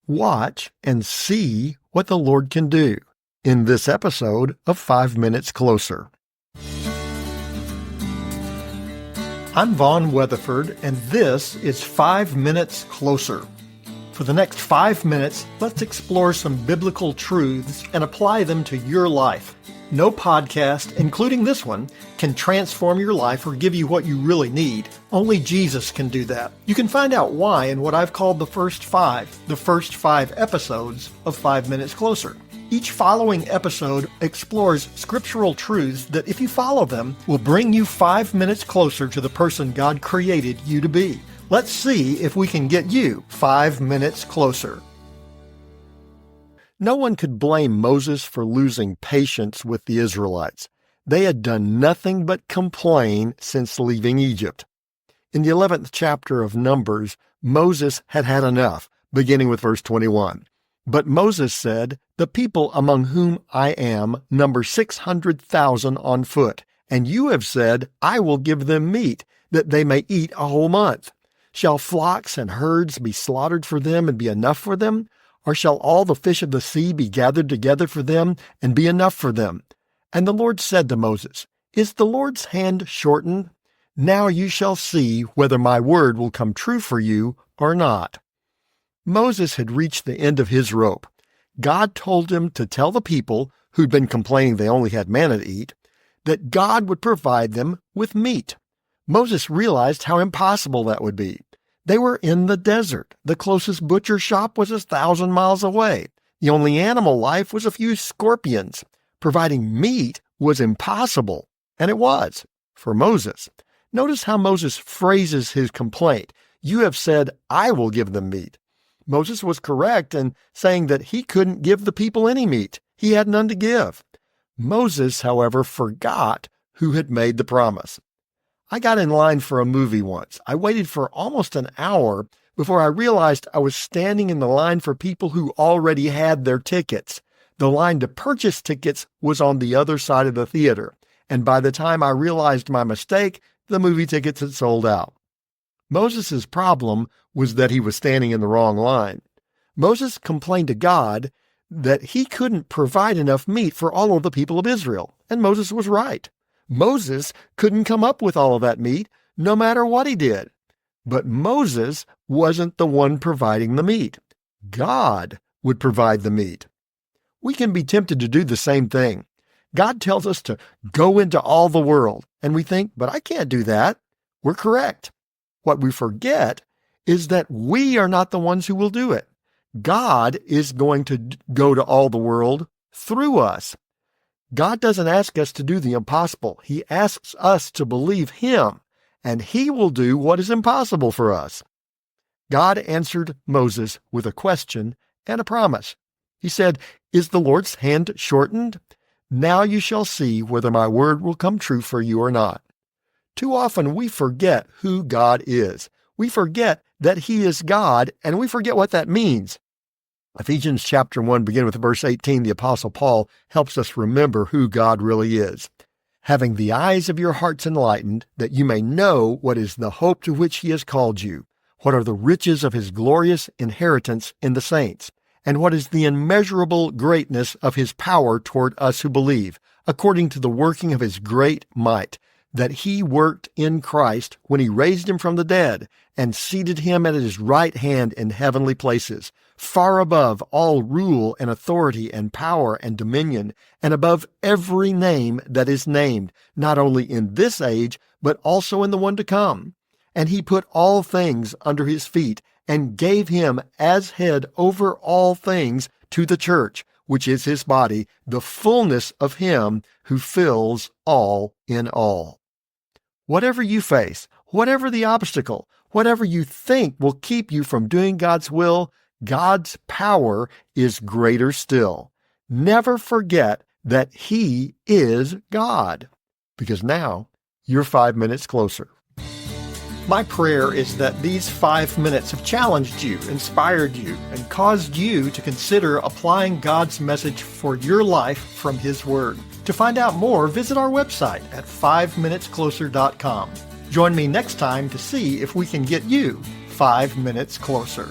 Watch and see what the Lord can do in this episode of 5 Minutes Closer. I'm Vaughn Weatherford, and this is 5 Minutes Closer. For the next 5 minutes, let's explore some biblical truths and apply them to your life. No podcast, including this one, can transform your life or give you what you really need. Only Jesus can do that. You can find out why in what I've called the first five episodes of 5 Minutes Closer. Each following episode explores scriptural truths that, if you follow them, will bring you 5 minutes closer to the person God created you to be. Let's see if we can get you 5 minutes closer. No one could blame Moses for losing patience with the Israelites. They had done nothing but complain since leaving Egypt. In the 11th chapter of Numbers, Moses had had enough, beginning with verse 21. But Moses said, "The people among whom I am number 600,000 on foot, and you have said, I will give them meat, that they may eat a whole month. Shall flocks and herds be slaughtered for them and be enough for them? Or shall all the fish of the sea be gathered together for them and be enough for them?" And the Lord said to Moses, "Is the Lord's hand shortened? Now you shall see whether my word will come true for you or not." Moses had reached the end of his rope. God told him to tell the people, who'd been complaining they only had manna to eat, that God would provide them with meat. Moses realized how impossible that would be. They were in the desert. The closest butcher shop was 1,000 miles away. The only animal life was a few scorpions. Providing meat was impossible, and it was, for Moses. Notice how Moses phrases his complaint. "You have said, I will give them meat." Moses was correct in saying that he couldn't give the people any meat. He had none to give. Moses, however, forgot who had made the promise. I got in line for a movie once. I waited for almost an hour before I realized I was standing in the line for people who already had their tickets. The line to purchase tickets was on the other side of the theater, and by the time I realized my mistake, the movie tickets had sold out. Moses' problem was that he was standing in the wrong line. Moses complained to God that he couldn't provide enough meat for all of the people of Israel, and Moses was right. Moses couldn't come up with all of that meat, no matter what he did. But Moses wasn't the one providing the meat. God would provide the meat. We can be tempted to do the same thing. God tells us to go into all the world, and we think, but I can't do that. We're correct. What we forget is that we are not the ones who will do it. God is going to go to all the world through us. God doesn't ask us to do the impossible. He asks us to believe Him, and He will do what is impossible for us. God answered Moses with a question and a promise. He said, "Is the Lord's hand shortened? Now you shall see whether my word will come true for you or not." Too often we forget who God is. We forget that He is God, and we forget what that means. Ephesians chapter 1, beginning with verse 18, the Apostle Paul helps us remember who God really is. "Having the eyes of your hearts enlightened, that you may know what is the hope to which He has called you, what are the riches of His glorious inheritance in the saints, and what is the immeasurable greatness of His power toward us who believe, according to the working of His great might, that He worked in Christ when He raised Him from the dead and seated Him at His right hand in heavenly places, far above all rule and authority and power and dominion, and above every name that is named, not only in this age, but also in the one to come. And He put all things under His feet, and gave Him as head over all things to the church, which is His body, the fullness of Him who fills all in all." Whatever you face, whatever the obstacle, whatever you think will keep you from doing God's will, God's power is greater still. Never forget that He is God, because now you're 5 minutes closer. My prayer is that these 5 minutes have challenged you, inspired you, and caused you to consider applying God's message for your life from His Word. To find out more, visit our website at 5minutescloser.com. Join me next time to see if we can get you 5 minutes closer.